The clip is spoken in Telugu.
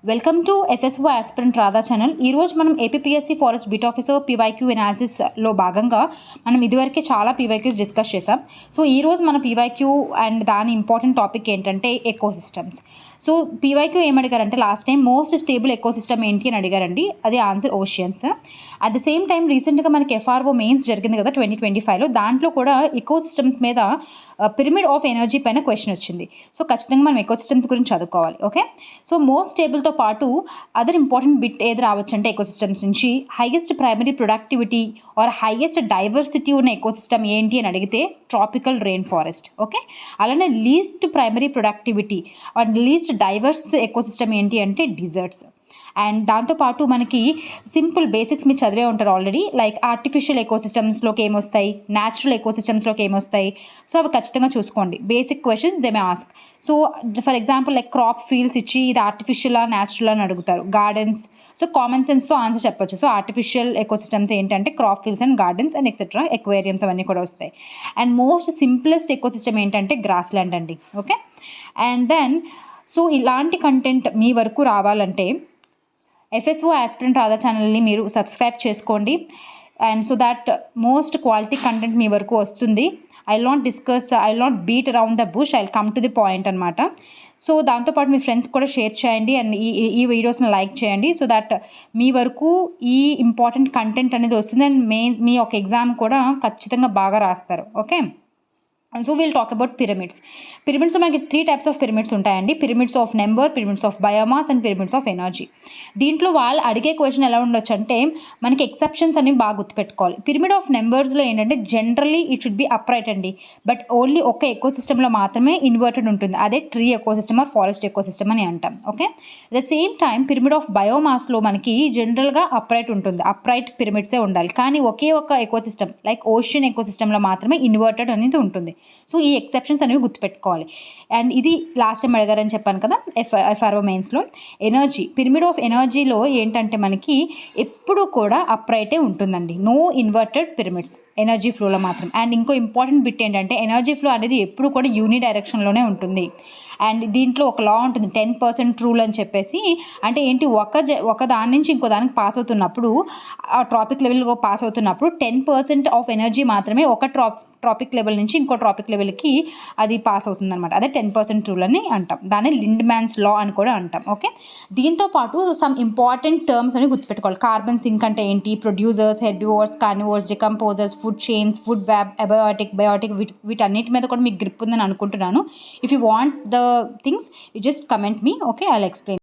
Welcome to FSO aspirant Radha channel. ఈరోజు మనం APSC forest beat officer PYQ ఎనాలిసిస్లో భాగంగా మనం ఇదివరకే చాలా పీవైక్యూస్ డిస్కస్ చేసాం. సో ఈరోజు మన పీవైక్యూ అండ్ దాని ఇంపార్టెంట్ టాపిక్ ఏంటంటే ఎకోసిస్టమ్స్. సో పీవైక్యూ ఏమడిగారంటే last time most stable ecosystem ఏంటి అని అడిగారండి. అది answer oceans. At the same time రీసెంట్గా మనకి ఎఫ్ఆర్ఓ మెయిన్స్ జరిగింది కదా 2025లో. దాంట్లో కూడా ఎకోసిస్టమ్స్ మీద పిరమిడ్ ఆఫ్ ఎనర్జీ పైన క్వశ్చన్ వచ్చింది. సో ఖచ్చితంగా మనం ఎకోసిస్టమ్స్ గురించి చదువుకోవాలి. ఓకే, సో మోస్ట్ స్టేబుల్తో పాటు అదర్ ఇంపార్టెంట్ బిట్ ఏది రావచ్చు అంటే ఎకోసిస్టమ్స్ నుంచి highest primary productivity or highest diversity ఉన్న ఎకోసిస్టమ్ ఏంటి అని అడిగితే ట్రాపికల్ రెయిన్ ఫారెస్ట్. ఓకే, అలానే least primary productivity or least diverse ecosystem ఏంటి అంటే డిజర్ట్స్. అండ్ దాంతోపాటు మనకి సింపుల్ బేసిక్స్ మీరు చదివే ఉంటారు ఆల్రెడీ, లైక్ ఆర్టిఫిషియల్ ఎకోసిస్టమ్స్లోకి ఏమొస్తాయి, న్యాచురల్ ఎకోసిస్టమ్స్లోకి ఏమొస్తాయి. సో అవి ఖచ్చితంగా చూసుకోండి. Basic questions they may ask. So for example like crop fields ఇచ్చి ఇది ఆర్టిఫిషియలా న్యాచురల్ అని అడుగుతారు. గార్డెన్స్, సో కామన్ సెన్స్తో ఆన్సర్ చెప్పొచ్చు. సో ఆర్టిఫిషియల్ ఎకోసిస్టమ్స్ ఏంటంటే crop fields and gardens and etcetera, aquariums అవన్నీ కూడా వస్తాయి. అండ్ మోస్ట్ సింప్లెస్ట్ ఎకోసిస్టమ్ ఏంటంటే గ్రాస్ ల్యాండ్ అండి. ఓకే, అండ్ దెన్ సో ఇలాంటి కంటెంట్ మీ వరకు రావాలంటే ఎఫ్ఎస్ఓ ఆస్పిరెంట్ రాధా ఛానల్ని మీరు సబ్స్క్రైబ్ చేసుకోండి. And so that most quality content మీ వరకు వస్తుంది. I will not beat around the bush, I will come to the point అనమాట. సో దాంతోపాటు మీ ఫ్రెండ్స్ కూడా షేర్ చేయండి అండ్ ఈ వీడియోస్ని లైక్ చేయండి. సో దట్ మీ వరకు ఈ ఇంపార్టెంట్ కంటెంట్ అనేది వస్తుంది అండ్ మీ ఒక ఎగ్జామ్ కూడా ఖచ్చితంగా బాగా రాస్తారు. Okay, so we'll talk about pyramids. పిరమిడ్స్లో మనకి 3 టైప్స్ ఆఫ్ పిరమిడ్స్ ఉంటాయండి. Pyramids of number, pyramids of biomass and pyramids of energy. దీంట్లో వాళ్ళు అడిగే క్వశ్చన్ ఎలా ఉండొచ్చు అంటే మనకి ఎక్సెప్షన్స్ అనేవి బాగా గుర్తుపెట్టుకోవాలి. పిరమిడ్ ఆఫ్ నెంబర్స్లో ఏంటంటే generally it should be upright అండి, బట్ ఓన్లీ ఒక ఎకోసిస్టంలో మాత్రమే ఇన్వర్టెడ్ ఉంటుంది. అదే tree ecosystem or forest ecosystem అని అంటాం. ఓకే, at the same time pyramid of బయోమాస్లో మనకి జనరల్గా అప్రైట్ ఉంటుంది. అప్రైట్ పిరమిడ్సే ఉండాలి. కానీ ఒకే ఒక ఎకోసిస్టమ్ లైక్ ఓషన్ ఎకోసిస్టంలో మాత్రమే ఇన్వర్టెడ్ అనేది ఉంటుంది. సో ఈ ఎక్సెప్షన్స్ అనేవి గుర్తుపెట్టుకోవాలి. అండ్ ఇది లాస్ట్ టైం అడిగారని చెప్పాను కదా ఎఫ్ఆర్ఓ మెయిన్స్లో. ఎనర్జీ, పిరమిడ్ ఆఫ్ ఎనర్జీలో ఏంటంటే మనకి ఎప్పుడు కూడా అప్రైటే ఉంటుందండి. నో ఇన్వర్టెడ్ పిరమిడ్స్ ఎనర్జీ ఫ్లోలో మాత్రం. అండ్ ఇంకో ఇంపార్టెంట్ బిట్ ఏంటంటే ఎనర్జీ ఫ్లో అనేది ఎప్పుడు కూడా యూని డైరెక్షన్లోనే ఉంటుంది. అండ్ దీంట్లో ఒక లా ఉంటుంది 10% రూల్ అని చెప్పేసి. అంటే ఏంటి, ఒక దాని నుంచి ఇంకో దానికి పాస్ అవుతున్నప్పుడు, ఆ ట్రాపిక్ లెవెల్గా పాస్ అవుతున్నప్పుడు 10% ఆఫ్ ఎనర్జీ మాత్రమే ఒక ట్రాపిక్ లెవెల్ నుంచి ఇంకో ట్రాపిక్ లెవెల్కి అది పాస్ అవుతుంది అనమాట. అదే 10% రూల్ అని అంటాం. దాన్ని లిండ్మ్యాన్స్ లా అని కూడా అంటాం. ఓకే, దీంతో పాటు సమ్ ఇంపార్టెంట్ టర్మ్స్ అని గుర్తుపెట్టుకోవాలి. కార్బన్ సింక్ అంటే ఏంటి, producers, herbivores, carnivores, decomposers, food chains, food web, abiotic, biotic, వీటన్నిటి మీద కూడా మీకు గ్రిప్ ఉందని అనుకుంటున్నాను. If you want the things you just comment me. Okay, I will explain.